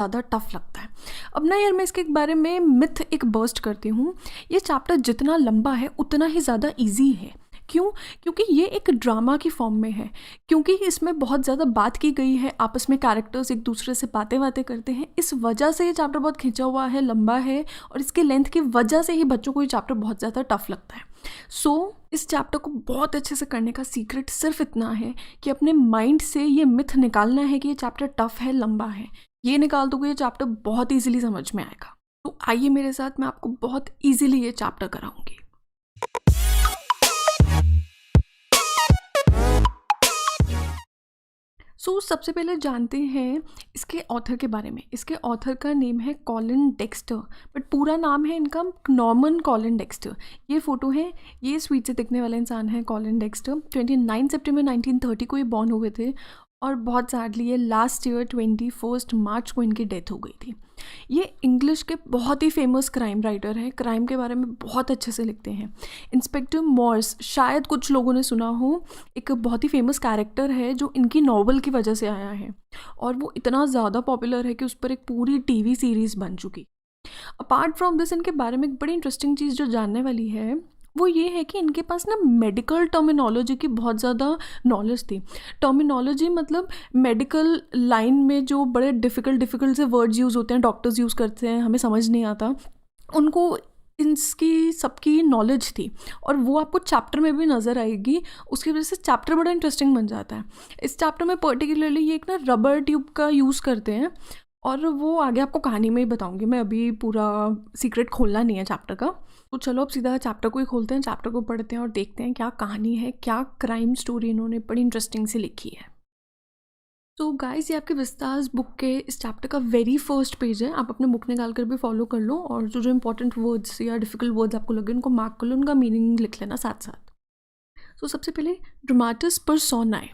ज़्यादा टफ लगता है। अब ना यार मैं इसके बारे में मिथ एक बर्स्ट करती हूँ। ये चैप्टर जितना लंबा है उतना ही ज़्यादा इजी है। क्यों? क्योंकि ये एक ड्रामा की फॉर्म में है, क्योंकि इसमें बहुत ज़्यादा बात की गई है, आपस में कैरेक्टर्स एक दूसरे से बातें करते हैं। इस वजह से ये चैप्टर बहुत खिंचा हुआ है, लंबा है, और इसके लेंथ की वजह से ही बच्चों को ये चैप्टर बहुत ज़्यादा टफ लगता है। इस चैप्टर को बहुत अच्छे से करने का सीक्रेट सिर्फ इतना है कि अपने माइंड से ये मिथ निकालना है कि ये चैप्टर टफ है, लंबा है। ये निकाल दोगे ये चैप्टर बहुत ईजिली समझ में आएगा। तो आइए मेरे साथ, मैं आपको बहुत ईजिली ये चैप्टर कराऊंगी। सबसे पहले जानते हैं इसके ऑथर के बारे में। इसके ऑथर का नेम है कॉलिन डेक्स्टर, बट पूरा नाम है इनका नॉर्मन कॉलिन डेक्स्टर। ये फ़ोटो है, ये स्वीट से दिखने वाला इंसान है कॉलिन डेक्स्टर। 29 सितंबर 1930 को ये बॉर्न हुए थे, और बहुत सैडली ये लास्ट ईयर 21 मार्च को इनकी डेथ हो गई थी। ये इंग्लिश के बहुत ही फेमस क्राइम राइटर हैं, क्राइम के बारे में बहुत अच्छे से लिखते हैं। इंस्पेक्टर मॉर्स शायद कुछ लोगों ने सुना हो, एक बहुत ही फेमस कैरेक्टर है जो इनकी नॉवल की वजह से आया है, और वो इतना ज़्यादा पॉपुलर है कि उस पर एक पूरी टीवी सीरीज़ बन चुकी। अपार्ट फ्रॉम दिस, इनके बारे में एक बड़ी इंटरेस्टिंग चीज़ जो जानने वाली है वो ये है कि इनके पास ना मेडिकल टर्मिनोलॉजी की बहुत ज़्यादा नॉलेज थी। टर्मिनोलॉजी मतलब मेडिकल लाइन में जो बड़े डिफ़िकल्ट से वर्ड्स यूज़ होते हैं, डॉक्टर्स यूज़ करते हैं, हमें समझ नहीं आता, उनको इसकी सबकी नॉलेज थी, और वो आपको चैप्टर में भी नज़र आएगी। उसकी वजह से चैप्टर बड़ा इंटरेस्टिंग बन जाता है। इस चैप्टर में पर्टिकुलरली ये एक ना रबर ट्यूब का यूज़ करते हैं, और वो आगे आपको कहानी में ही बताऊंगी मैं, अभी पूरा सीक्रेट खोलना नहीं है चैप्टर का। तो चलो अब सीधा चैप्टर को ही खोलते हैं, चैप्टर को पढ़ते हैं और देखते हैं क्या कहानी है, क्या क्राइम स्टोरी इन्होंने बड़ी इंटरेस्टिंग से लिखी है। तो गाइस, ये आपके विस्तास बुक के इस चैप्टर का वेरी फर्स्ट पेज है। आप अपने बुक निकाल कर भी फॉलो कर लो, और जो जो इंपॉर्टेंट वर्ड्स या डिफिकल्ट वर्ड्स आपको लगे उनको मार्क कर लो, उनका मीनिंग लिख लेना साथ साथ। तो सबसे पहले ड्रामाटिस पर्सोनाe।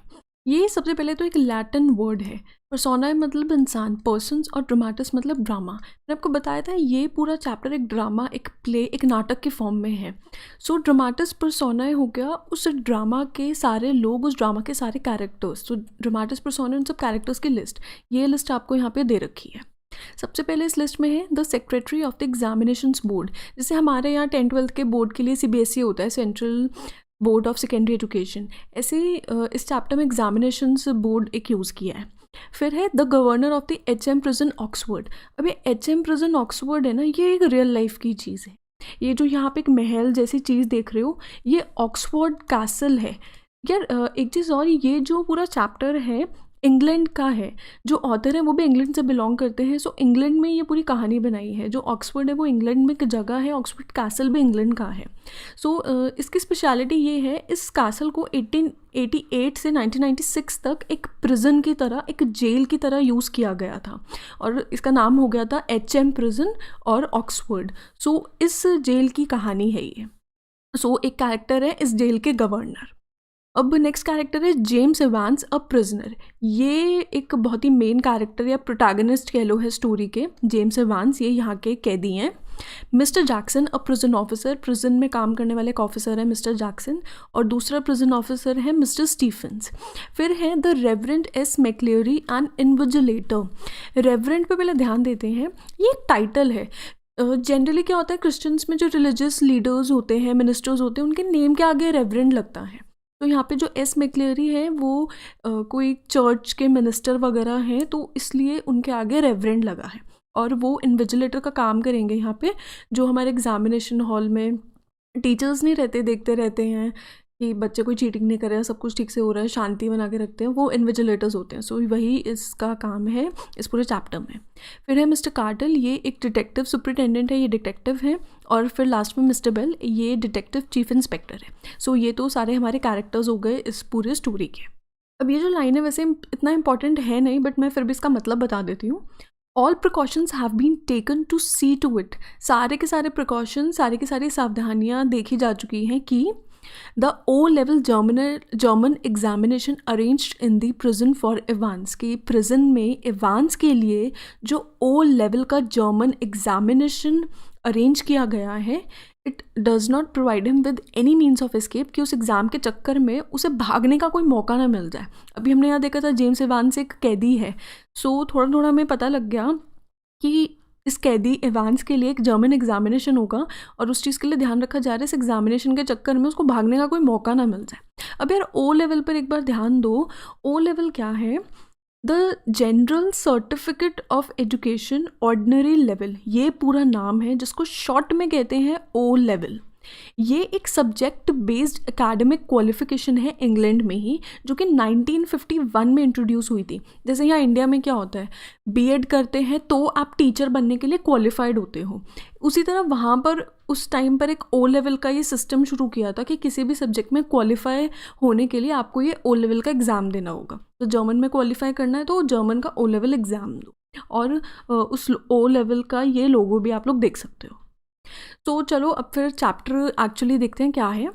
ये सबसे पहले तो एक लैटिन वर्ड है। पर्सोनाe मतलब इंसान, पर्सन्स, और ड्रामाटिस मतलब ड्रामा। मैंने आपको बताया था ये पूरा चैप्टर एक ड्रामा, एक प्ले, एक नाटक के फॉर्म में है। ड्रामाटिस पर्सोनाe हो गया उस ड्रामा के सारे लोग, उस ड्रामा के सारे कैरेक्टर्स। ड्रामाटिस पर्सोनाe उन सब कैरेक्टर्स की लिस्ट, ये लिस्ट आपको यहाँ पे दे रखी है। सबसे पहले इस लिस्ट में है the secretary of the examinations board. जैसे हमारे यहाँ 10th-12th के बोर्ड के लिए CBSE होता है, central board of secondary education, ऐसे ही इस चैप्टर में एग्जामिनेशंस बोर्ड एक यूज़ किया है। फिर है the governor of the HM prison Oxford. अब ये HM प्रिजन ऑक्सफोर्ड है ना, ये एक रियल लाइफ की चीज़ है। ये जो यहाँ पे एक महल जैसी चीज़ देख रहे हो, ये ऑक्सफोर्ड कैसल है यार। एक चीज़ और, ये जो पूरा चैप्टर है इंग्लैंड का है, जो ऑथर है वो भी इंग्लैंड से बिलोंग करते हैं। इंग्लैंड में ये पूरी कहानी बनाई है। जो ऑक्सफोर्ड है वो इंग्लैंड में एक जगह है, ऑक्सफोर्ड कैसल भी इंग्लैंड का है। इसकी स्पेशलिटी ये है, इस कैसल को 1888 से 1996 तक एक प्रिजन की तरह, एक जेल की तरह यूज़ किया गया था, और इसका नाम हो गया था HM प्रिजन और ऑक्सफोर्ड। इस जेल की कहानी है ये। एक कैरेक्टर है इस जेल के गवर्नर। अब नेक्स्ट कैरेक्टर है जेम्स एवांस अ प्रिजनर। ये एक बहुत ही मेन कैरेक्टर या प्रोटैगनिस्ट कह लो है स्टोरी के। जेम्स एवांस ये यहाँ के कैदी हैं। Mister Jackson a prison officer, prison में काम करने वाले एक ऑफिसर है मिस्टर जैक्सन, और दूसरा प्रिजन ऑफिसर है मिस्टर स्टीफन्स। फिर है the reverend S McCleary and invigilator. Reverend पे पहले ध्यान देते हैं, ये एक टाइटल है। जनरली क्या होता है, क्रिश्चियंस में जो रिलीजियस लीडर्स होते हैं, मिनिस्टर्स होते हैं, उनके नेम के आगे रेवरेंड लगता है। तो यहाँ पे जो S मैक्लेरी है वो कोई चर्च के मिनिस्टर वगैरह हैं, तो इसलिए उनके आगे रेवरेंड लगा है, और वो इन्विजिलेटर का काम करेंगे यहाँ पे। जो हमारे एग्जामिनेशन हॉल में टीचर्स नहीं रहते, देखते रहते हैं कि बच्चे कोई चीटिंग नहीं कर रहा है, सब कुछ ठीक से हो रहा है, शांति बना के रखते हैं, वो इन्विजिलेटर्स होते हैं। वही इसका काम है इस पूरे चैप्टर में। फिर है मिस्टर कार्टल, ये एक डिटेक्टिव सुपरिटेंडेंट है, ये डिटेक्टिव है। और फिर लास्ट में मिस्टर बेल, ये डिटेक्टिव चीफ इंस्पेक्टर है। ये तो सारे हमारे कैरेक्टर्स हो गए इस पूरे स्टोरी के। अब ये जो लाइन है वैसे इतना इंपॉर्टेंट है नहीं, बट मैं फिर भी इसका मतलब बता देती हूँ। All precautions have been taken to see to it. सारे के सारे प्रिकॉशन, सारी की सारी सावधानियाँ देखी जा चुकी हैं कि the O-level German examination arranged in the prison for Evans, की प्रिजन में एवांस के लिए जो O-level का जर्मन एग्जामिनेशन अरेंज किया गया है, it does not provide him with any means of escape, कि उस एग्ज़ाम के चक्कर में उसे भागने का कोई मौका ना मिल जाए। अभी हमने यहाँ देखा था जेम्स एवांस एक कैदी है, थोड़ा थोड़ा हमें पता लग गया कि इस कैदी इवांस के लिए एक जर्मन एग्जामिनेशन होगा और उस चीज़ के लिए ध्यान रखा जा रहा है इस एग्जामिनेशन के चक्कर में उसको भागने का कोई मौका ना मिल जाए। अब यार ओ लेवल पर एक बार ध्यान दो, ओ लेवल क्या है? The general certificate of education ordinary level, ये पूरा नाम है जिसको शॉर्ट में कहते हैं ओ लेवल। ये एक सब्जेक्ट बेस्ड एकेडमिक क्वालिफिकेशन है इंग्लैंड में ही, जो कि 1951 में इंट्रोड्यूस हुई थी। जैसे यहाँ इंडिया में क्या होता है, बीएड करते हैं तो आप टीचर बनने के लिए क्वालिफाइड होते हो, उसी तरह वहाँ पर उस टाइम पर एक ओ लेवल का ये सिस्टम शुरू किया था कि किसी भी सब्जेक्ट में क्वालिफाई होने के लिए आपको ये ओ लेवल का एग्ज़ाम देना होगा। तो जर्मन में क्वालिफाई करना है तो जर्मन का ओ लेवल एग्ज़ाम दो, और उस ओ लेवल का ये लोगो भी आप लोग देख सकते हो। तो चलो अब फिर चैप्टर एक्चुअली देखते हैं क्या है।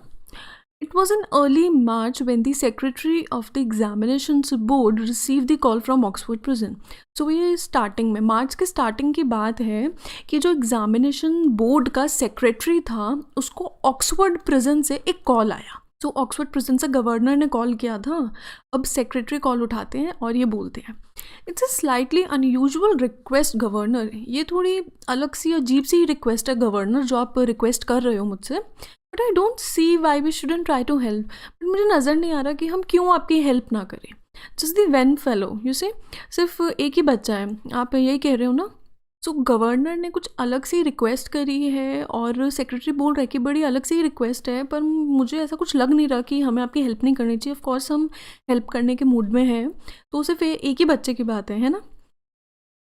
It was in early March when the secretary of the examinations board received the call from Oxford prison. So ये स्टार्टिंग में, मार्च के स्टार्टिंग की बात है कि जो एग्जामिनेशन बोर्ड का सेक्रेटरी था उसको ऑक्सफोर्ड प्रिजन से एक कॉल आया। तो ऑक्सफोर्ड प्रिजन से गवर्नर ने कॉल किया था। अब सेक्रेटरी कॉल उठाते हैं और ये बोलते हैं, it's a slightly unusual request governor, ये थोड़ी अलग सी अजीब सी रिक्वेस्ट है गवर्नर जो आप रिक्वेस्ट कर रहे हो मुझसे, but I don't see why we shouldn't try to help. But मुझे नज़र नहीं आ रहा कि हम क्यों आपकी हेल्प ना करें। Just the one fellow, you से सिर्फ एक ही बच्चा है, आप यही कह रहे हो ना। सो गवर्नर ने कुछ अलग सी रिक्वेस्ट करी है और सेक्रेटरी बोल रहा है कि बड़ी अलग सी रिक्वेस्ट है, पर मुझे ऐसा कुछ लग नहीं रहा कि हमें आपकी हेल्प नहीं करनी चाहिए। ऑफ कोर्स हम हेल्प करने के मूड में हैं, तो सिर्फ एक ही बच्चे की बात है ना।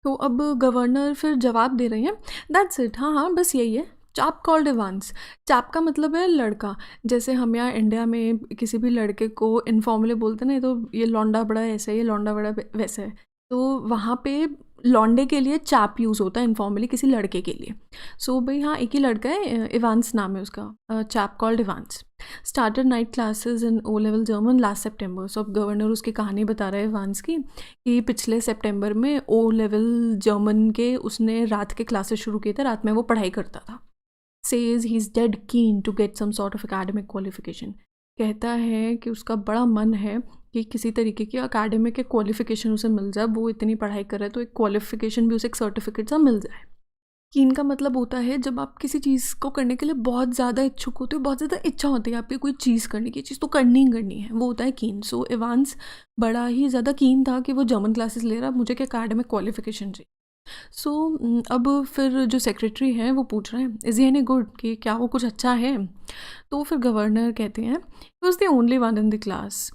तो अब गवर्नर फिर जवाब दे रहे हैं, दैट्स इट, हाँ हाँ बस यही है। चाप कॉल्ड इवांस, चाप का मतलब है लड़का। जैसे हम यहाँ इंडिया में किसी भी लड़के को इनफॉर्मली बोलते हैं ना, तो ये लौंडा बड़ा ऐसा है, ये लौंडा बड़ा वैसा है। तो वहाँ पे लौंडे के लिए चाप यूज़ होता है इनफॉर्मली किसी लड़के के लिए। सो भाई हाँ, एक ही लड़का है, इवांस नाम है उसका, chap called Evans. Started night classes in O level German last सितंबर। सो अब गवर्नर उसकी कहानी बता रहा है इवांस की कि पिछले सितंबर में ओ लेवल जर्मन के उसने रात के क्लासेस शुरू किए थे, रात में वो पढ़ाई करता था। Says he is dead keen to get some sort of academic qualification, कहता है कि उसका बड़ा मन है कि किसी तरीके की एकेडमिक के क्वालिफिकेशन उसे मिल जाए। वो इतनी पढ़ाई कर रहा है तो एक क्वालिफिकेशन भी उसे, एक सर्टिफिकेट सा मिल जाए। कीन का मतलब होता है जब आप किसी चीज़ को करने के लिए बहुत ज़्यादा इच्छुक होते हो, बहुत ज़्यादा इच्छा होती है आपकी कोई चीज़ करने की, चीज़ तो करनी ही करनी है, वो होता है कीन। सो इवांस बड़ा ही ज़्यादा कीन था कि वो जर्मन क्लासेस ले रहा, मुझे क्या एकेडमिक क्वालिफिकेशन चाहिए। सो अब फिर जो सेक्रेटरी हैं वो पूछ रहे हैं, इज़ ही एनी गुड, कि क्या वो कुछ अच्छा है। तो फिर गवर्नर कहते हैं, he was the only one in the class,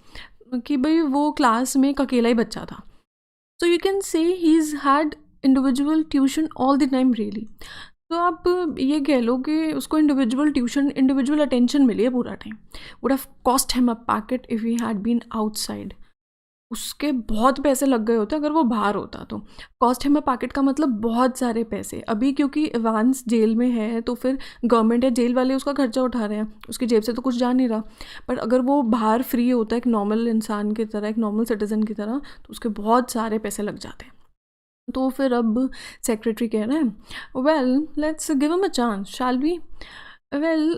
कि भाई वो क्लास में एक अकेला ही बच्चा था। सो you can say he is had individual tuition all the time really. तो आप ये कह लो कि उसको इंडिविजुअल ट्यूशन, इंडिविजुअल अटेंशन मिली है पूरा time. Would have cost him a packet if he had been outside, उसके बहुत पैसे लग गए होते अगर वो बाहर होता तो। कॉस्ट हिम अ पैकेट का मतलब बहुत सारे पैसे। अभी क्योंकि इवांस जेल में है तो फिर गवर्नमेंट या जेल वाले उसका खर्चा उठा रहे हैं, उसकी जेब से तो कुछ जा नहीं रहा। पर अगर वो बाहर फ्री होता है एक नॉर्मल इंसान की तरह, एक नॉर्मल सिटीज़न की तरह, तो उसके बहुत सारे पैसे लग जाते हैं। तो फिर अब सेक्रेटरी कह रहे हैं, well let's give him a chance, shall we. Well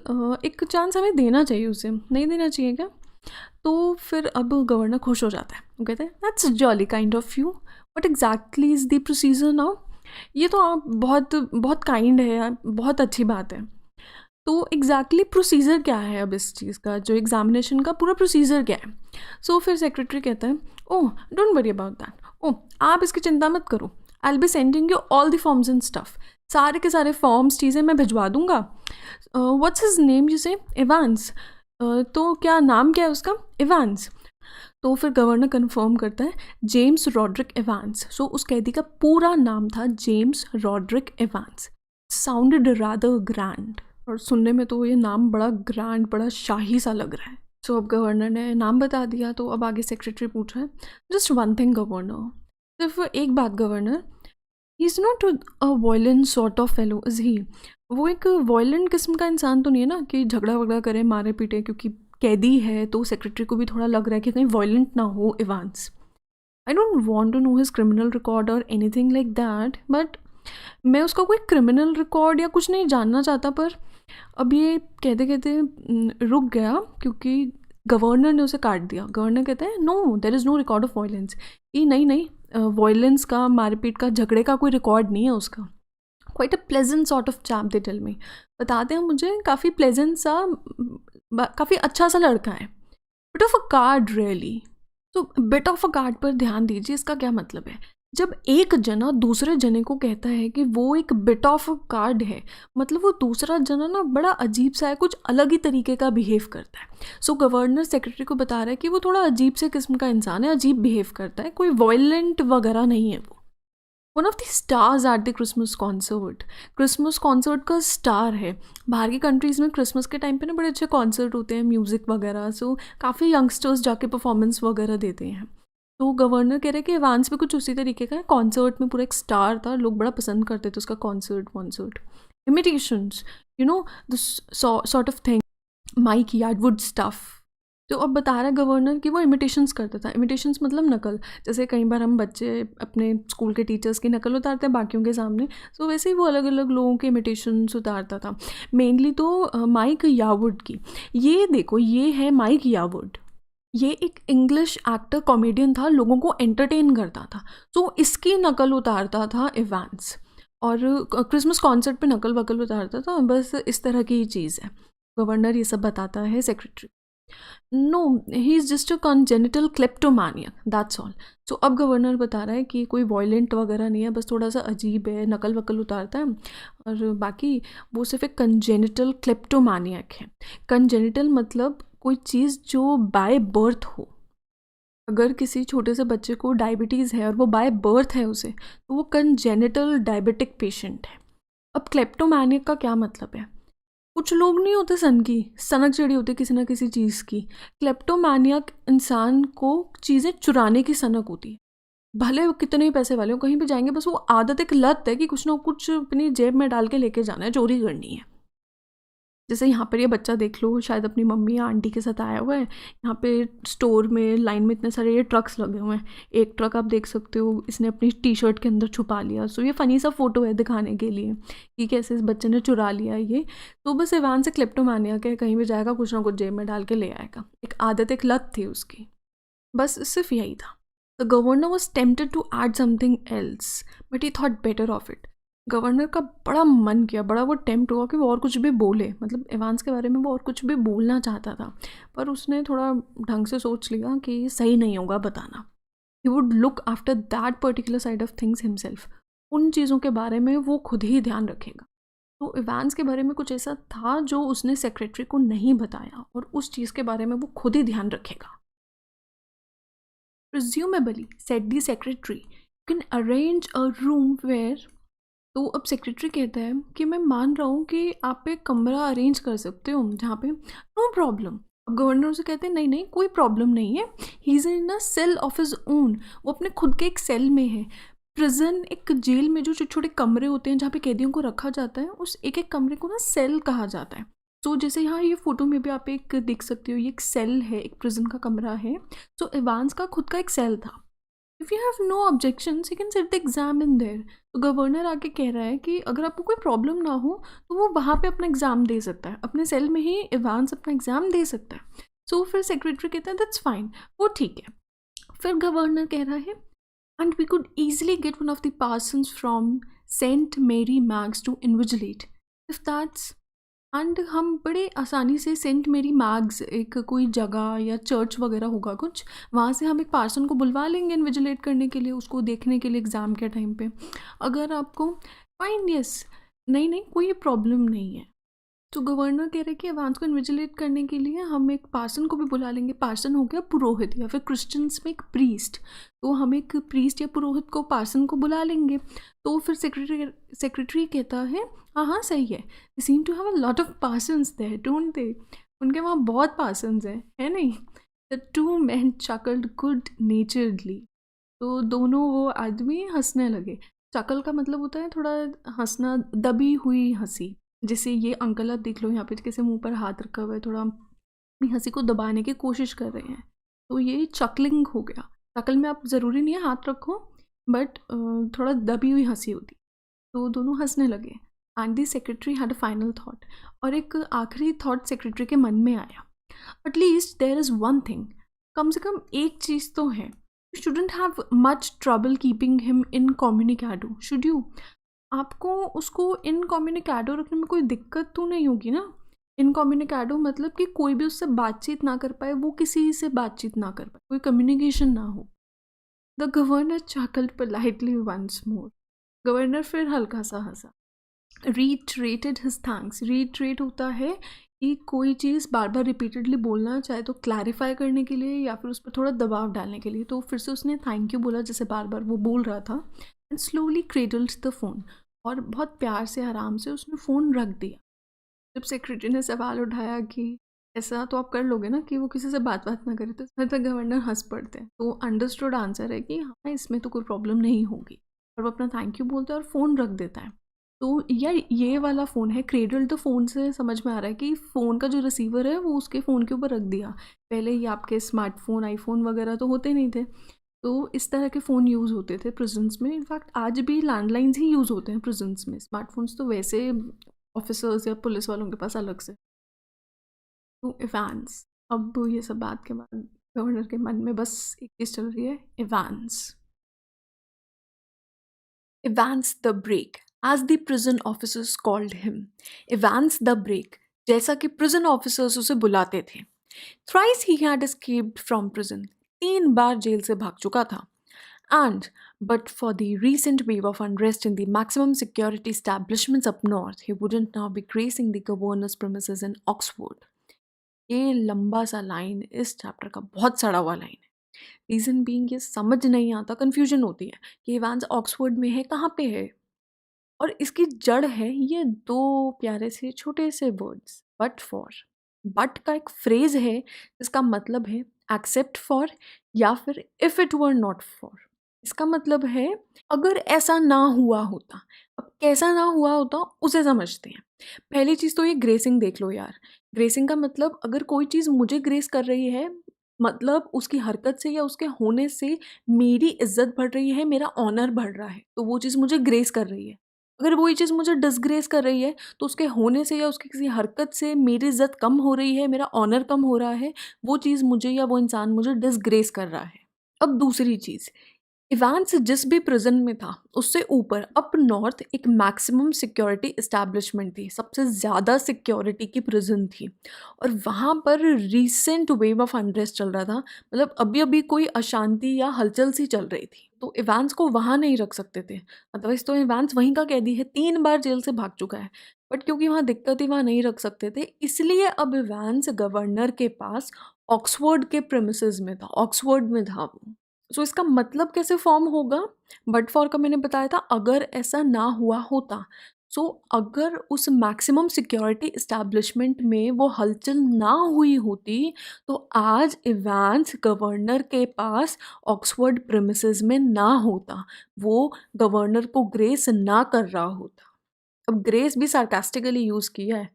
एक चांस हमें देना चाहिए, उसे नहीं देना चाहिए क्या? तो फिर अब गवर्नर खुश हो जाता है, वो कहते हैं, that's jolly kind of you, but exactly is the procedure now. ये तो आप बहुत बहुत काइंड है यार, बहुत अच्छी बात है। तो एग्जैक्टली प्रोसीजर क्या है अब इस चीज़ का, जो एग्जामिनेशन का पूरा प्रोसीजर क्या है? सो फिर सेक्रेटरी कहता है, oh don't worry about that, oh आप इसकी चिंता मत करो, I will be sending you all the forms and stuff, सारे के सारे फॉर्म्स चीज़ें मैं भिजवा दूंगा। What's his name you say? Evans. तो क्या नाम क्या है उसका? इवांस। तो फिर गवर्नर कंफर्म करता है, जेम्स रॉड्रिक इवांस। सो उस कैदी का पूरा नाम था James Rodrick Evans. Sounded rather grand, और सुनने में तो ये नाम बड़ा ग्रैंड, बड़ा शाही सा लग रहा है। सो अब गवर्नर ने नाम बता दिया, तो अब आगे सेक्रेटरी पूछ रहा है, जस्ट वन थिंग गवर्नर, सिर्फ एक बात governor, he is not a violent sort of fellow is he, वो एक वायलेंट किस्म का इंसान तो नहीं है ना कि झगड़ा वगड़ा करे, मारे पीटे, क्योंकि कैदी है तो सेक्रेटरी को भी थोड़ा लग रहा है कि कहीं वायलेंट ना हो Evans. I don't want to know his criminal record और एनीथिंग लाइक दैट, बट मैं उसका कोई क्रिमिनल रिकॉर्ड या कुछ नहीं जानना चाहता। पर अब ये कहते कहते रुक गया क्योंकि गवर्नर ने उसे काट दिया। गवर्नर कहते हैं, no there is no record of violence. ये नहीं, वायलेंस का, मारपीट का, झगड़े का कोई रिकॉर्ड नहीं है उसका. Quite a pleasant sort of chap they tell me. बताते हैं मुझे काफ़ी प्लेजेंट सा, काफ़ी अच्छा सा लड़का है. Bit of a card really. तो बिट ऑफ अ कार्ड पर ध्यान दीजिए, इसका क्या मतलब है. जब एक जना दूसरे जने को कहता है कि वो एक बिट ऑफ अ कार्ड है, मतलब वो दूसरा जना ना बड़ा अजीब सा है, कुछ अलग ही तरीके का बिहेव करता है. सो गवर्नर सेक्रेटरी को बता रहा है कि वो थोड़ा अजीब से किस्म का इंसान है, अजीब बिहेव करता है, कोई वायलेंट वगैरह नहीं है वो. One of the stars at the Christmas concert. Christmas concert का स्टार है. बाहर की कंट्रीज़ में क्रिसमस के टाइम पे ना बड़े अच्छे कॉन्सर्ट होते हैं, म्यूज़िक वगैरह. सो काफ़ी यंगस्टर्स जाके परफॉर्मेंस वगैरह देते हैं. तो गवर्नर कह रहे हैं कि इवांस भी कुछ उसी तरीके का है. कॉन्सर्ट में पूरा एक स्टार था, लोग बड़ा पसंद करते थे उसका concert. Imitations, you know, the sort of thing, Mike Yarwood stuff. तो अब बता रहा है गवर्नर कि वो इमिटेशंस करता था. इमिटेशंस मतलब नकल. जैसे कई बार हम बच्चे अपने स्कूल के टीचर्स की नकल उतारते हैं बाकियों के सामने, तो वैसे ही वो अलग अलग लोगों के इमिटेशंस उतारता था. मेनली तो माइक यावुड की. ये देखो, ये है माइक यावुड. ये एक इंग्लिश एक्टर कॉमेडियन था, लोगों को एंटरटेन करता था. तो इसकी नकल उतारता था इवांस, और क्रिसमस कॉन्सर्ट पे नकल वकल उतारता था. बस इस तरह की ही चीज़ है. गवर्नर ये सब बताता है secretary. No, he is just a congenital kleptomania, that's all. So अब गवर्नर बता रहा है कि कोई वॉयलेंट वगैरह नहीं है, बस थोड़ा सा अजीब है, नकल वकल उतारता है, और बाकी वो सिर्फ एक कंजेनिटल क्लेप्टोमानियक है. कंजेनिटल मतलब कोई चीज़ जो बाय बर्थ हो. अगर किसी छोटे से बच्चे को डायबिटीज़ है और वो बाय बर्थ है उसे, तो वो कंजेनिटल डायबिटिक पेशेंट है. अब क्लेप्टोमानियक का क्या मतलब है. कुछ लोग नहीं होते सनक चढ़ी होती किसी ना किसी चीज़ की. क्लेप्टोमानियक इंसान को चीज़ें चुराने की सनक होती है. भले वो कितने ही पैसे वाले हो, कहीं भी जाएंगे, बस वो आदत, एक लत है कि कुछ ना कुछ अपनी जेब में डाल के लेके जाना है, चोरी करनी है. जैसे यहाँ पर ये बच्चा देख लो, शायद अपनी मम्मी या आंटी के साथ आया हुआ है. यहाँ पे स्टोर में लाइन में इतने सारे ये ट्रक्स लगे हुए हैं. एक ट्रक आप देख सकते हो, इसने अपनी टी शर्ट के अंदर छुपा लिया. सो ये फ़नी सा फ़ोटो है दिखाने के लिए कि कैसे इस बच्चे ने चुरा लिया ये. तो बस इवान से क्लेप्टोमानिया के, कहीं भी जाएगा कुछ ना कुछ जेब में डाल के ले आएगा. एक आदत, एक लत थी उसकी, बस सिर्फ यही था. The governor was tempted to add something else, but he thought better of it. Governor का बड़ा मन किया, बड़ा वो टेम्प्ट हुआ कि वो और कुछ भी बोले, मतलब इवांस के बारे में वो और कुछ भी बोलना चाहता था, पर उसने थोड़ा ढंग से सोच लिया कि सही नहीं होगा बताना. He would look after that particular side of things himself. उन चीज़ों के बारे में वो खुद ही ध्यान रखेगा. तो इवांस के बारे में कुछ ऐसा था जो उसने सेक्रेटरी को नहीं बताया, और उस चीज़ के बारे में वो खुद ही ध्यान रखेगा. Presumably, said the secretary, you can arrange a room where. तो अब सेक्रेटरी कहता है कि मैं मान रहा हूँ कि आप एक कमरा अरेंज कर सकते हो जहाँ पे नो प्रॉब्लम. अब गवर्नर से कहते हैं नहीं नहीं, कोई प्रॉब्लम नहीं है. He is in a cell of his own. वो अपने खुद के एक सेल में है. प्रिजन, एक जेल में जो छोटे छोटे कमरे होते हैं जहाँ पे कैदियों को रखा जाता है, उस एक एक कमरे को ना सेल कहा जाता है. तो जैसे यहाँ ये फोटो में भी आप एक देख सकते हो, ये एक सेल है, एक प्रिजन का कमरा है. सो इवांस का खुद का एक सेल था. If you have no objections, you can set the exam in there. तो गवर्नर आके कह रहा है कि अगर आपको कोई प्रॉब्लम ना हो तो वो वहाँ पे अपना एग्ज़ाम दे सकता है, अपने सेल में ही इवांस अपना एग्ज़ाम दे सकता है. सो फिर सेक्रेटरी कहता है दैट्स फाइन, वो ठीक है. फिर गवर्नर कह रहा है and we could easily get one of the parsons from Saint Mary Mags to invigilate if that's. And हम बड़े आसानी से सेंट मेरी मैग्स, एक कोई जगह या चर्च वगैरह होगा कुछ, वहाँ से हम एक पार्सन को बुलवा लेंगे इन्विजिलेट करने के लिए, उसको देखने के लिए एग्ज़ाम के टाइम पे. अगर आपको फाइन, यस, नहीं नहीं, कोई प्रॉब्लम नहीं है. तो गवर्नर कह रहे कि इवांस को इन्विजिलेट करने के लिए हम एक पार्सन को भी बुला लेंगे. पार्सन हो गया पुरोहित, या फिर क्रिश्चियंस में एक प्रीस्ट. तो हम एक प्रीस्ट या पुरोहित को, पार्सन को बुला लेंगे. तो फिर सेक्रेटरी कहता है हाँ हाँ सही है. They seem to have a lot of parsons there, don't they. उनके वहाँ बहुत पार्सन्स हैं, है नहीं. The two men chuckled good naturedly. तो दोनों वो आदमी हंसने लगे. चकल का मतलब होता है थोड़ा हंसना, दबी हुई हंसी. जैसे ये अंकल आप देख लो यहाँ पे कैसे मुंह पर हाथ रखा हुआ है, थोड़ा अपनी हंसी को दबाने की कोशिश कर रहे हैं. तो ये चकलिंग हो गया. चकल में आप ज़रूरी नहीं है हाथ रखो, बट थोड़ा दबी हुई हंसी होती. तो दोनों हंसने लगे. And the secretary had a final thought. और एक आखिरी थॉट सेक्रेटरी के मन में आया. At least there is one thing, कम से कम एक चीज़ तो है. shouldn't have much trouble keeping him incommunicado, should you? आपको उसको इनकम्युनिकेडो रखने में कोई दिक्कत तो नहीं होगी ना। इनकम्युनिकेडो मतलब कि कोई भी उससे बातचीत ना कर पाए, वो किसी से बातचीत ना कर पाए, कोई कम्युनिकेशन ना हो। The governor chuckled politely once more. Governor फिर हल्का सा हंसा। reiterated his thanks. reiterate होता है कि कोई चीज़ बार बार रिपीटेडली बोलना, चाहे तो क्लैरिफाई करने के लिए या फिर उस पर थोड़ा दबाव डालने के लिए। तो फिर से उसने थैंक यू बोला जैसे बार बार वो बोल रहा था। And slowly cradled the phone, और बहुत प्यार से आराम से उसने फ़ोन रख दिया। जब सेक्रेटरी ने सवाल उठाया कि ऐसा तो आप कर लोगे ना कि वो किसी से बात ना करे, तो इसमें तक गवर्नर हंस पड़ते हैं। तो अंडरस्टूड आंसर है कि हाँ, इसमें तो कोई प्रॉब्लम नहीं होगी, और वो अपना थैंक यू बोलता है और फ़ोन रख देता है। तो यार ये वाला फ़ोन है क्रेडल, तो फ़ोन से समझ में आ रहा है कि फ़ोन का जो रिसीवर है वो उसके फ़ोन के ऊपर रख दिया। पहले ये आपके स्मार्टफोन आईफोन वगैरह तो होते नहीं थे, तो इस तरह के फ़ोन यूज़ होते थे प्रिजन्स में। इनफैक्ट आज भी लैंडलाइंस ही यूज़ होते हैं प्रिजन्स में, स्मार्टफोन्स तो वैसे ऑफिसर्स या पुलिस वालों के पास अलग से। तो इवांस, अब ये सब बात के बाद गवर्नर के मन में बस एक चीज़ चल रही है, Evans. Evans the break, as the prison officers called him. Evans the break, जैसा कि prison officers उसे बुलाते थे। Thrice he had escaped from prison. 3 बार जेल से भाग चुका था। And but for the recent wave of unrest in the maximum security establishments up north, he wouldn't now be gracing the governor's premises in Oxford. ये लंबा सा line इस चैप्टर का बहुत सड़ा हुआ लाइन है। रीज़न बीइंग ये समझ नहीं आता, कन्फ्यूजन होती है कि इवांस ऑक्सफोर्ड में है, कहाँ पे है। और इसकी जड़ है ये 2 प्यारे से छोटे से वर्ड्स, बट फॉर। बट का एक फ्रेज है जिसका मतलब है एक्सेप्ट फॉर या फिर if it were not for. इसका मतलब है अगर ऐसा ना हुआ होता। अब कैसा ना हुआ होता उसे समझते हैं। पहली चीज़ तो ये ग्रेसिंग देख लो यार। ग्रेसिंग का मतलब अगर कोई चीज़ मुझे ग्रेस कर रही है, मतलब उसकी हरकत से या उसके होने से मेरी इज्जत बढ़ रही है, मेरा ऑनर बढ़ रहा है, तो वो चीज़ मुझे ग्रेस कर रही है। अगर वही चीज़ मुझे डिसग्रेस कर रही है, तो उसके होने से या उसकी किसी हरकत से मेरी इज़्ज़त कम हो रही है, मेरा ऑनर कम हो रहा है, वो चीज़ मुझे या वो इंसान मुझे डिसग्रेस कर रहा है। अब दूसरी चीज़, इवांस जिस भी प्रिजन में था उससे ऊपर अप नॉर्थ एक मैक्सिमम सिक्योरिटी इस्टेब्लिशमेंट थी, सबसे ज़्यादा सिक्योरिटी की प्रिजन थी, और वहाँ पर रीसेंट वेव ऑफ अनरेस्ट चल रहा था। मतलब अभी अभी कोई अशांति या हलचल सी चल रही थी, तो इवांस को वहाँ नहीं रख सकते थे। अदरवाइज तो इवांस वहीं का कैदी है, 3 बार जेल से भाग चुका है, बट क्योंकि वहाँ दिक्कत थी वहाँ नहीं रख सकते थे, इसलिए अब इवांस गवर्नर के पास ऑक्सफोर्ड के प्रेमिसेस में था, ऑक्सफोर्ड में था वो। सो इसका मतलब कैसे फॉर्म होगा, बट फॉर का मैंने बताया था अगर ऐसा ना हुआ होता। सो अगर उस मैक्सिमम सिक्योरिटी इस्टेब्लिशमेंट में वो हलचल ना हुई होती, तो आज इवांस गवर्नर के पास ऑक्सफोर्ड प्रेमिसेस में ना होता, वो गवर्नर को ग्रेस ना कर रहा होता। अब ग्रेस भी सार्कास्टिकली यूज़ किया है।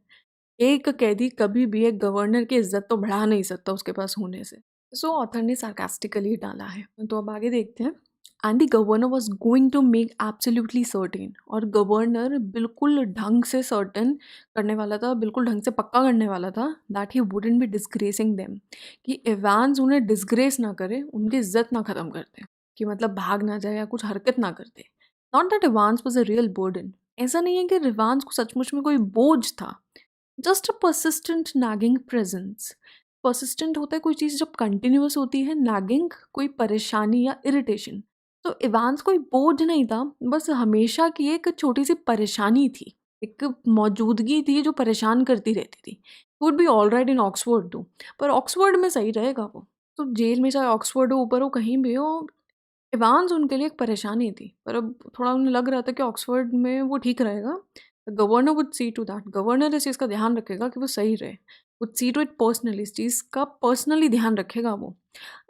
एक कैदी कभी भी एक गवर्नर की इज्जत तो बढ़ा नहीं सकता उसके पास होने से। सो ऑथर ने सार्कास्टिकली डाला है। तो अब आगे देखते हैं। And the governor was going to make absolutely certain, और गवर्नर बिल्कुल ढंग से सर्टेन करने वाला था, बिल्कुल ढंग से पक्का करने वाला था that he wouldn't be disgracing them, कि इवांस उन्हें डिसग्रेस ना करे, उनकी इज्जत ना ख़त्म करते, कि मतलब भाग ना जाए या कुछ हरकत ना करते। Not that Evans was a real burden, ऐसा नहीं है कि इवांस को सचमुच में कोई बोझ था, just a persistent nagging presence. Persistent होता है कोई चीज़ जब कंटिन्यूअस होती है, नैगिंग कोई परेशानी या इरिटेशन। तो इवांस कोई बोझ नहीं था, बस हमेशा की एक छोटी सी परेशानी थी, एक मौजूदगी थी जो परेशान करती रहती थी। Would be all right in Oxford too, पर ऑक्सफोर्ड में सही रहेगा वो। तो जेल में चाहे ऑक्सफोर्ड हो, ऊपर हो, कहीं भी हो, इवांस उनके लिए एक परेशानी थी, पर अब थोड़ा उन्हें लग रहा था कि ऑक्सफोर्ड में वो ठीक रहेगा। Governor would see to that, governor इस चीज़ का ध्यान रखेगा कि वो सही रहे, would see to it personally, इस चीज़ का पर्सनली ध्यान रखेगा वो।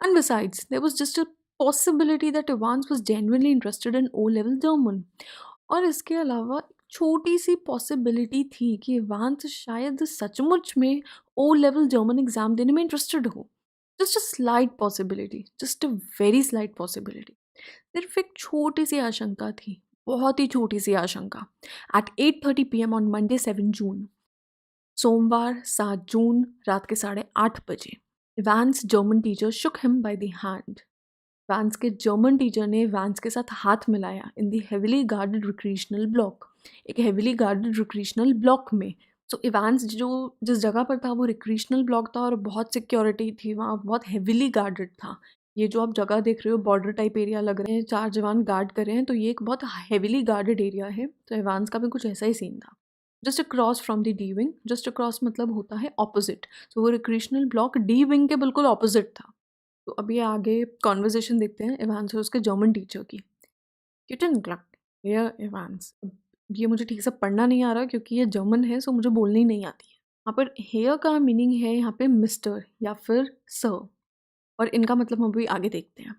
And besides there was just a possibility that Evans was genuinely interested in O level German, और इसके अलावा छोटी सी पॉसिबिलिटी थी कि इवांस शायद सचमुच में ओ लेवल जर्मन एग्जाम देने में इंटरेस्टेड हो। Just a slight possibility, just a very slight possibility. सिर्फ एक छोटी सी आशंका थी, बहुत ही छोटी सी आशंका। At 8:30 PM on Monday 7 June, सोमवार 7 जून रात के 8:30 बजे, Evans German teacher shook him by the hand. Evans के जर्मन टीचर ने वैंस के साथ हाथ मिलाया in the heavily guarded recreational block, एक हेविली गार्डेड रिक्रिएशनल ब्लॉक में। सो इवांस जो जिस जगह पर था वो रिक्रिएशनल ब्लॉक था और बहुत सिक्योरिटी थी वहाँ, बहुत हेविली गार्डेड था। ये जो आप जगह देख रहे हो बॉर्डर टाइप एरिया लग रहे हैं, 4 जवान गार्ड कर रहे हैं, तो ये एक बहुत हेविली गार्डेड एरिया है। तो इवांस का भी कुछ ऐसा ही सीन था। Just across from the D wing, just across मतलब होता है ऑपोजिट, तो वो रिक्रिएशनल ब्लॉक डी विंग के बिल्कुल ऑपोजिट था। तो अभी आगे कॉन्वर्जेशन देखते हैं इवांस और उसके जर्मन टीचर की। क्यूटन क्लक हियर इवांस। ये मुझे ठीक से पढ़ना नहीं आ रहा क्योंकि ये जर्मन है, सो मुझे बोलनी नहीं आती है। यहाँ पर हेयर का मीनिंग है यहाँ पे मिस्टर या फिर सर, और इनका मतलब हम अभी आगे देखते हैं।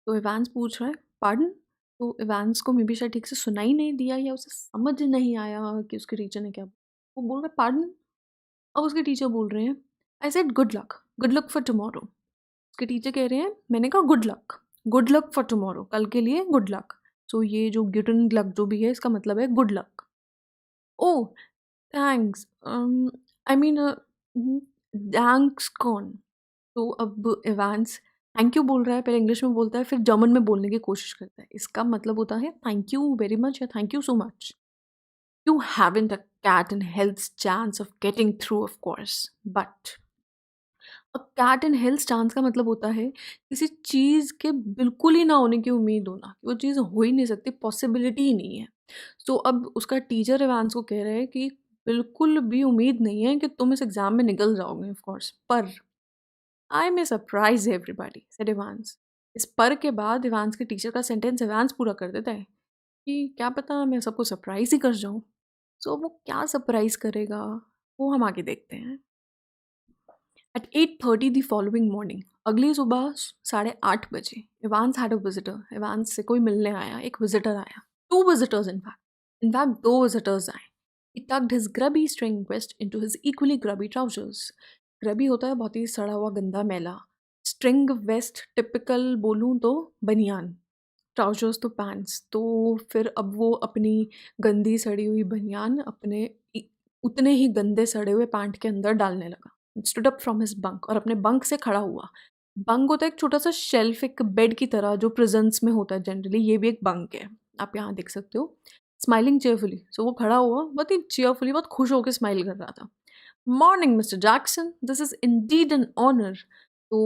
तो इवांस पूछ रहा है पार्डन, तो इवांस को मे बी शायद ठीक से सुनाई नहीं दिया या उसे समझ नहीं आया कि उसके टीचर ने क्या, वो बोल रहा है पार्डन। अब उसके टीचर बोल रहे हैं I said good luck for tomorrow. उसके टीचर कह रहे हैं मैंने कहा गुड लक फॉर टुमारो, कल के लिए गुड लक। सो ये जो गिटन लक जो भी है इसका मतलब है good luck. Oh thanks, I mean thanks कौन। तो अब इवांस थैंक यू बोल रहा है, पहले इंग्लिश में बोलता है फिर जर्मन में बोलने की कोशिश करता है। इसका मतलब होता है थैंक यू वेरी मच या thank you so much. You haven't a cat in hell's chance of getting through of course but, और कैट इन हेल्थ चांस का मतलब होता है किसी चीज़ के बिल्कुल ही ना होने की उम्मीद होना, कि वो चीज़ हो ही नहीं सकती, पॉसिबिलिटी ही नहीं है। सो अब उसका टीचर इवांस को कह रहा है कि बिल्कुल भी उम्मीद नहीं है कि तुम इस एग्ज़ाम में निकल जाओगे ऑफ कोर्स, पर आई मे सरप्राइज एवरीबॉडी सेड इवांस। इस पर के बाद इवांस के टीचर का सेंटेंस इवांस पूरा कर देता है कि क्या पता मैं सबको सरप्राइज ही कर जाऊँ। सो वो क्या सरप्राइज करेगा वो हम आगे देखते हैं। एट 8:30 द फॉलोइंग मॉर्निंग, अगली सुबह 8:30 बजे, Evans had a visitor. Evans से कोई मिलने आया, एक विजिटर आया, टू विजिटर्स इनफैक्ट दो विजिटर्स आए। He tucked his grubby string vest into his equally grubby trousers. ग्रबी होता है बहुत ही सड़ा हुआ गंदा मैला, स्ट्रिंग वेस्ट टिपिकल बोलूँ तो बनियान, ट्राउजर्स तो पैंट्स। तो फिर अब वो अपनी गंदी सड़ी हुई बनियान अपने उतने ही गंदे सड़े हुए पैंट के अंदर डालने लगा। Stood up from his bunk, और अपने बंक से खड़ा हुआ। बंक होता है एक छोटा सा शेल्फ, एक बेड की तरह जो प्रिजन्स में होता है जनरली, ये भी एक बंक है, आप यहाँ देख सकते हो। स्माइलिंग चेयरफुली, सो वो खड़ा हुआ बहुत ही चेयरफुली, बहुत खुश होकर स्माइल कर रहा था। Morning Mister Jackson, this is indeed an honour. तो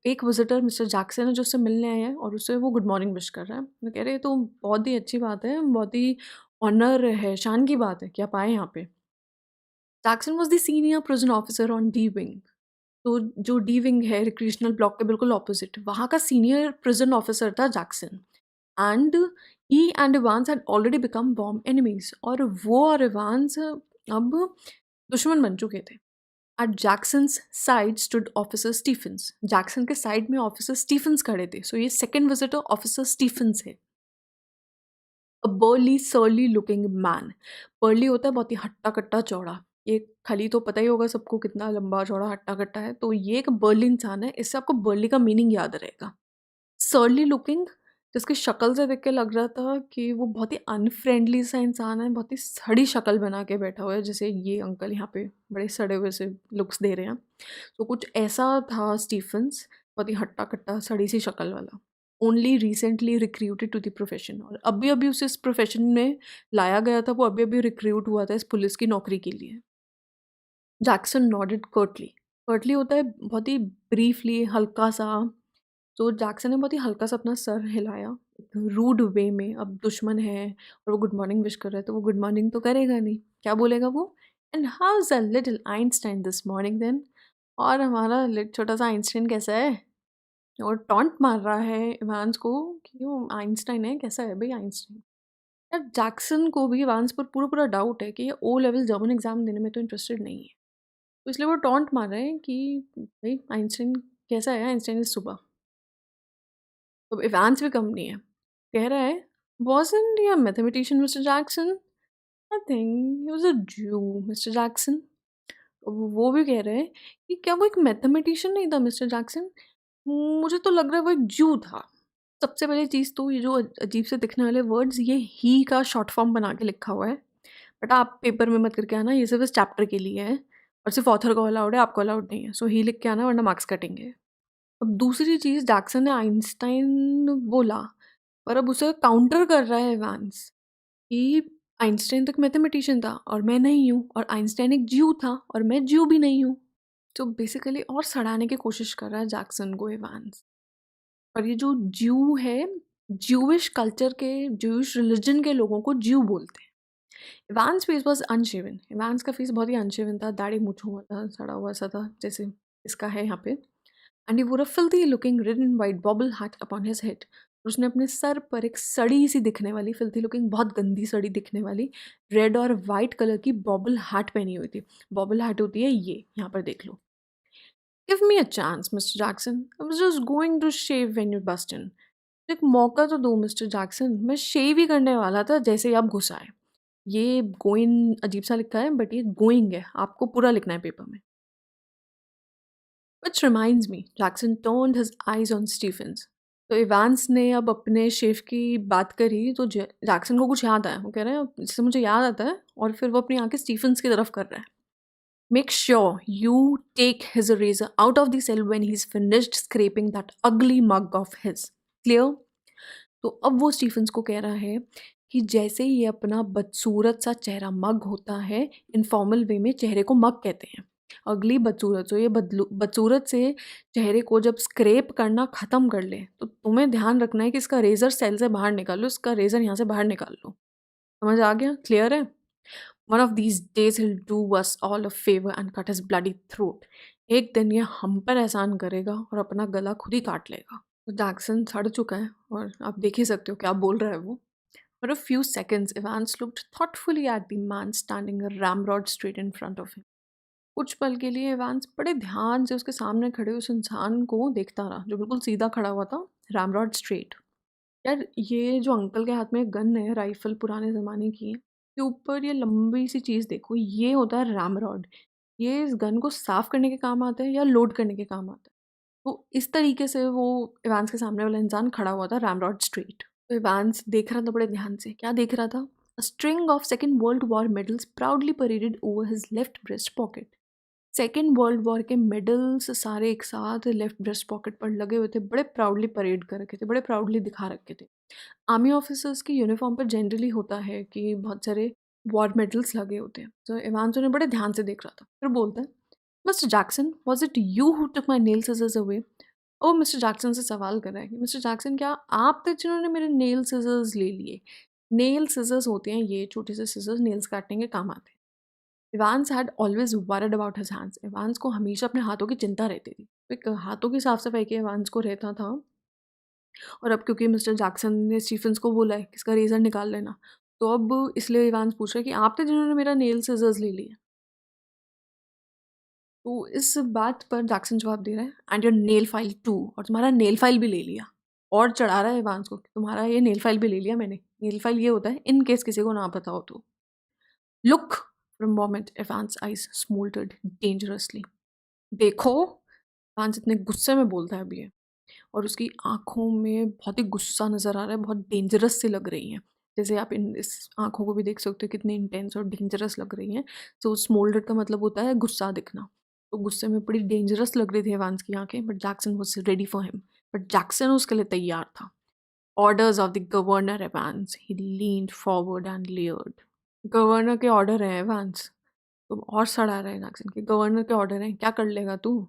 एक विजिटर मिस्टर जैक्सन है जो उससे मिलने आए हैं और उससे वो गुड मॉर्निंग विश कर रहा है। वो कह रहे हैं तो बहुत ही अच्छी बात है, बहुत ही ऑनर है, शान की बात है कि आप आए यहाँ पे। Jackson was the senior prison officer on D wing. तो जो डी विंग है रिक्रिएशनल ब्लॉक के बिल्कुल ऑपोजिट, वहाँ का सीनियर प्रिजन ऑफिसर था Jackson. And he and Evans had already become warm enemies, और वो और इवांस अब दुश्मन बन चुके थे। At Jackson's side stood officer Stephens, Jackson के साइड में ऑफिसर स्टीफेंस खड़े थे। सो ये सेकंड विजिटर ऑफिसर स्टीफेंस है। अ barley surely looking man, barley होता है बहुत ही हट्टा कट्टा चौड़ा, ये खली तो पता ही होगा सबको कितना लंबा चौड़ा हट्टा कट्टा है, तो ये एक बर्ली इंसान है। इससे आपको बर्ली का मीनिंग याद रहेगा। सर्ली लुकिंग, जिसकी शक्ल से देख के लग रहा था कि वो बहुत ही अनफ्रेंडली सा इंसान है, बहुत ही सड़ी शक्ल बना के बैठा हुआ है, जैसे ये अंकल यहाँ पे बड़े सड़े हुए से लुक्स दे रहे हैं। तो कुछ ऐसा था स्टीफेंस, बहुत ही हट्टा कट्टा सड़ी सी शक्ल वाला। Only recently recruited to the profession, और अभी अभी उसे इस प्रोफेशन में लाया गया था, वो अभी अभी रिक्रूट हुआ था इस पुलिस की नौकरी के लिए। जैक्सन नॉडेड कर्टली, कर्टली होता है बहुत ही ब्रीफली, हल्का सा। तो जैक्सन ने बहुत ही हल्का सा अपना सर हिलाया रूड वे में। अब दुश्मन है और वो गुड मॉर्निंग विश कर रहा है, तो वो गुड मॉर्निंग तो करेगा नहीं, क्या बोलेगा वो, and how is a little Einstein this morning then, और हमारा छोटा सा आइंस्टाइन कैसा है। और टॉन्ट मार रहा है इवांस को कि वो आइंस्टाइन है, कैसा है भाई आइंस्टाइन। यार जैक्सन को भी इवांस पर पूरा पूरा डाउट है कि ये ओ लेवल जर्मन एग्जाम देने में तो इंटरेस्टेड नहीं है, तो इसलिए वो टॉन्ट मार रहे हैं कि भाई आइंस्टाइन कैसा है, आइंस्टाइन इज सुबह। तो इवांस भी कम नहीं है, कह रहा है wasn't he a mathematician Mr. Jackson? I think he was a Jew Mr. Jackson. वो भी कह रहे हैं कि क्या वो एक मैथमेटिशियन नहीं था मिस्टर जैक्सन, मुझे तो लग रहा है वो एक जू था। सबसे पहली चीज़ तो ये जो अजीब से दिखने वाले वर्ड्स, ये ही का शॉर्ट फॉर्म बना के लिखा हुआ है, बट आप पेपर में मत करके आना, ये सिर्फ इस चैप्टर के लिए है और सिर्फ ऑथर को अलाउड है, आपको अलाउड नहीं है। सो ही लिख के आना वरना मार्क्स कटेंगे। अब दूसरी चीज़, जैक्सन ने आइंस्टाइन बोला, पर अब उसे काउंटर कर रहा है इवांस कि आइंस्टाइन तो एक मैथमेटिशियन था और मैं नहीं हूँ, और आइंस्टाइन एक ज्यू था और मैं ज्यू भी नहीं हूँ। तो बेसिकली और सड़ाने की कोशिश कर रहा है जैक्सन को इवांस। और ये जो ज्यू है, ज्यूइश कल्चर के, ज्यूइश रिलीजन के लोगों को ज्यू बोलते हैं। इवांस फेस वॉज अनशेवन, इवांस का फेस बहुत ही अनशेवन था, दाढ़ी मूछ हुआ था, सड़ा हुआ सा था जैसे इसका है यहाँ पे। And he wore a filthy looking red and white bobble hat upon his head. उसने अपने सर पर एक सड़ी सी दिखने वाली, फिल्थी लुकिंग, बहुत गंदी सड़ी दिखने वाली रेड और वाइट कलर की बॉबल हैट पहनी हुई थी। बॉबल हैट होती है ये, यहाँ पर देख लो। Give me a chance mister Jackson, I was just going to shave when you burst in. एक मौका तो दो मिस्टर जैक्सन, मैं शेव ही करने वाला था जैसे ही आप घुस आए। ये गोइंग अजीब सा लिखा है, बट ये गोइंग है, आपको पूरा लिखना है पेपर में। Which reminds me, Jackson turned his eyes on Stephens. तो इवांस ने अब अपने शेफ की बात करी तो जैक्सन को कुछ याद आया। वो कह रहे हैं जिससे मुझे याद आता है, और फिर वो अपनी आंखें स्टीफन्स की तरफ कर रहा है। Make sure you take his razor out of the cell when he is finished scraping that ugly mug of his. Clear? तो अब वो स्टीफन्स को कह रहा है कि जैसे ये अपना बदसूरत सा चेहरा, मग होता है, इनफॉर्मल वे में चेहरे को मग कहते हैं। अगली बदसूरत, तो ये बदसूरत से चेहरे को जब स्क्रैप करना ख़त्म कर ले, तो तुम्हें ध्यान रखना है कि इसका रेज़र सेल से बाहर निकालो, इसका रेज़र यहाँ से बाहर निकाल लो। समझ आ गया? क्लियर है? One of these days hill do us all a favour and cut his bloody throat. एक दिन ये हम पर एहसान करेगा और अपना गला खुद ही काट लेगा। तो जैक्सन सड़ चुका है और आप देख ही सकते हो क्या बोल रहा है वो। For a few seconds, Evans looked thoughtfully at the man standing a ramrod straight in front of him. कुछ पल के लिए एवांस बड़े ध्यान से उसके सामने खड़े उस इंसान को देखता रहा जो बिल्कुल सीधा खड़ा हुआ था, रैमरॉड स्ट्रेट। यार ये जो अंकल के हाथ में गन है, राइफल पुराने ज़माने की, के ऊपर ये लंबी सी चीज़ देखो, ये होता है रैमरॉड। ये इस गन को साफ़ करने के काम आता है या लोड करने के काम आता है। तो इस तरीके से वो इवांस के सामने वाला इंसान खड़ा हुआ था, रैमरॉड स्ट्रेट। तो इवांस देख रहा था बड़े ध्यान से। क्या देख रहा था? A string of second world war medals proudly paraded over his left breast pocket. Second world war के मेडल्स सारे एक साथ लेफ्ट ब्रेस्ट पॉकेट पर लगे हुए थे, बड़े प्राउडली परेड कर रखे थे, बड़े प्राउडली दिखा रखे थे। आर्मी ऑफिसर्स की यूनिफॉर्म पर जनरली होता है कि बहुत सारे वॉर मेडल्स लगे होते हैं। तो इवांस उन्हें बड़े ध्यान से देख रहा था। फिर बोलता है, mister Jackson, was it you who took my nail scissors away? ओ मिस्टर जैक्सन से सवाल कर रहा है कि मिस्टर जैक्सन, क्या आप थे जिन्होंने मेरे नेल सिजर्स ले लिए? नेल सिजर्स होते हैं ये छोटे से सिजर्स, नेल्स काटने के काम आते हैं। Evans had always worried about his hands. Evans को हमेशा अपने हाथों की चिंता रहती थी। एक हाथों की साफ सफाई के इवांस को रहता था। और अब क्योंकि मिस्टर जैक्सन ने स्टीफन्स को बोला है कि इसका रेजर निकाल लेना, तो अब इसलिए इवांस पूछ रहा है कि आप थे जिन्होंने मेरा नेल सिजर्स ले लिए। तो इस बात पर जैक्सन जवाब दे रहा है, and your nail file too, और तुम्हारा नेल फाइल भी ले लिया। और चढ़ा रहा है इवांस को कि तुम्हारा ये नेल फाइल भी ले लिया मैंने। नेल फाइल ये होता है इन केस किसी को ना पता हो तो। Look, for a moment Evans eyes smouldered dangerously. देखो, इवांस इतने गुस्से में बोलता है अभी ये, और उसकी आँखों में बहुत ही गुस्सा नज़र आ रहा है, बहुत डेंजरस सी लग रही हैं। जैसे आप इन इस आँखों को भी देख सकते हो कितनी इंटेंस और डेंजरस लग रही हैं। तो स्मोल्डर्ड का मतलब होता है गुस्सा दिखना। तो गुस्से में बड़ी डेंजरस लग रही थी इवांस की आँखें, but Jackson was ready for him. But Jackson उसके लिए तैयार था। Orders of the governor Evans, he leaned forward and layered. Governor के ऑर्डर हैं इवांस। तो और सड़ा रहा है जैक्सन के, गवर्नर के ऑर्डर हैं, क्या कर लेगा तू?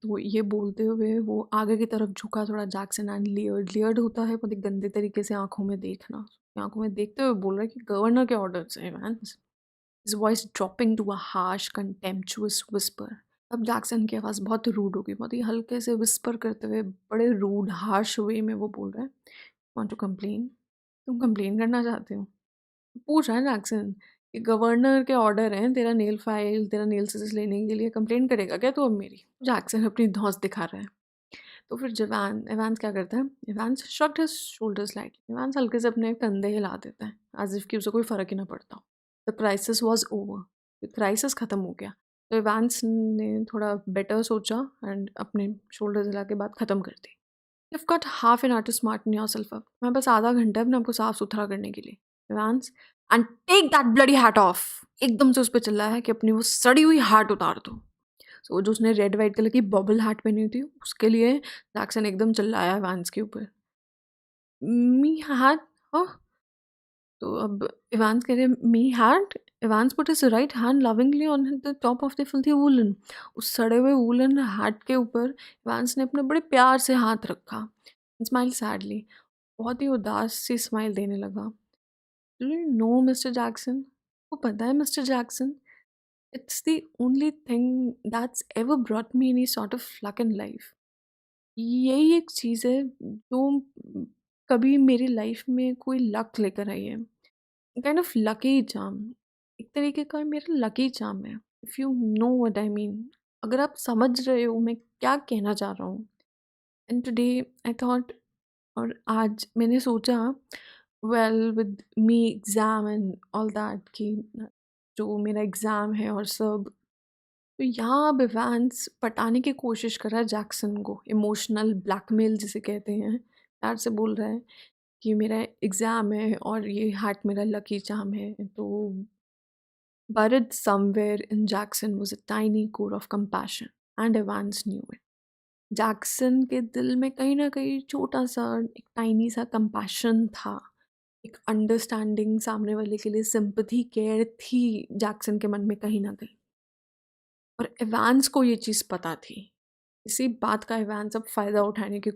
तो ये बोलते हुए वो आगे की तरफ झुका थोड़ा, जैक्सन एंड लियर्ड। लियर्ड होता है बहुत ही गंदे तरीके से आंखों में देखना। आंखों में देखते हुए बोल रहा है कि गवर्नर के ऑर्डर्स हैं man. His voice dropping to a harsh contemptuous whisper. अब जैक्सन की आवाज़ बहुत रूड हो गई, बहुत ही हल्के से विस्पर करते हुए बड़े रूड हार्श वे में वो बोल रहा है, वांट टू कंप्लेन? तुम कंप्लेन करना चाहते हो? पूछ रहा है जैक्सन कि गवर्नर के ऑर्डर हैं, तेरा नेल फाइल, तेरा नेल सिजर्स लेने के लिए, कंप्लेन करेगा क्या तू अब मेरी? जैक्सन अपनी धौंस दिखा रहा है। तो फिर इवांस क्या करता है? Evans shrugged his shoulders lightly. Evans हल्के से अपने कंधे हिला देता है, एज़ इफ कि उसे कोई फ़र्क ही ना पड़ता हो। The crisis was over. Crisis ख़त्म हो गया। तो इवांस ने थोड़ा बेटर सोचा एंड अपने शोल्डर्स हिला के बात ख़त्म कर दी। You have got half an hour to smarten yourself up. तुम्हारे पास आधा घंटा है अपने आपको साफ-सुथरा करने के लिए। Evans, and take that bloody hat off. एकदम से उस पे चिल्लाया है कि अपनी वो सड़ी हुई हैट उतार दो। तो जो उसने रेड वाइट कलर की बबल हैट पहनी हुई थी, उसके लिए जैक्सन एकदम चिल्लाया इवांस के ऊपर, मी हैट, हाँ। तो अब इवांस कह रहे me hat, Evans put his right hand lovingly on the top of the filthy woollen. उस सड़े हुए वूलन हैट के ऊपर इवांस ने अपने बड़े प्यार से हाथ रखा, स्माइल सैडली, बहुत ही उदास सी स्माइल देने लगा। Do you know mister Jackson, वो पता है mister Jackson, it's the only thing that's ever brought me any sort of luck in life. यही एक चीज़ है जो कभी मेरी लाइफ में कोई लक लेकर आई है, काइंड ऑफ लकी चार्म, एक तरीके का मेरा लकी चार्म है, if you know what I mean, अगर आप समझ रहे हो मैं क्या कहना चाह रहा हूँ। एंड टुडे आई थॉट, और आज मैंने सोचा, well with me exam and all that, कि जो मेरा एग्ज़ाम है और सब, तो यहाँ अब इवांस पटाने की कोशिश कर रहा है जैक्सन को, इमोशनल ब्लैकमेल जिसे कहते हैं, प्यार से बोल रहा है कि मेरा एग्ज़ाम है और ये हैट मेरा लकी चार्म है। तो buried somewhere in Jackson was a tiny core of compassion, and Evans knew it. Jackson के दिल में कहीं न कहीं छोटा-सा एक टाइनी सा कंपैशन था, एक अंडरस्टैंडिंग, सामने वाले के लिए सिम्पैथी, केयर थी जैक्सन के मन में कहीं न कहीं, और एवांस को ये चीज़ पता थी। इसी बात का एवांस अब फ़ायदा उठाने की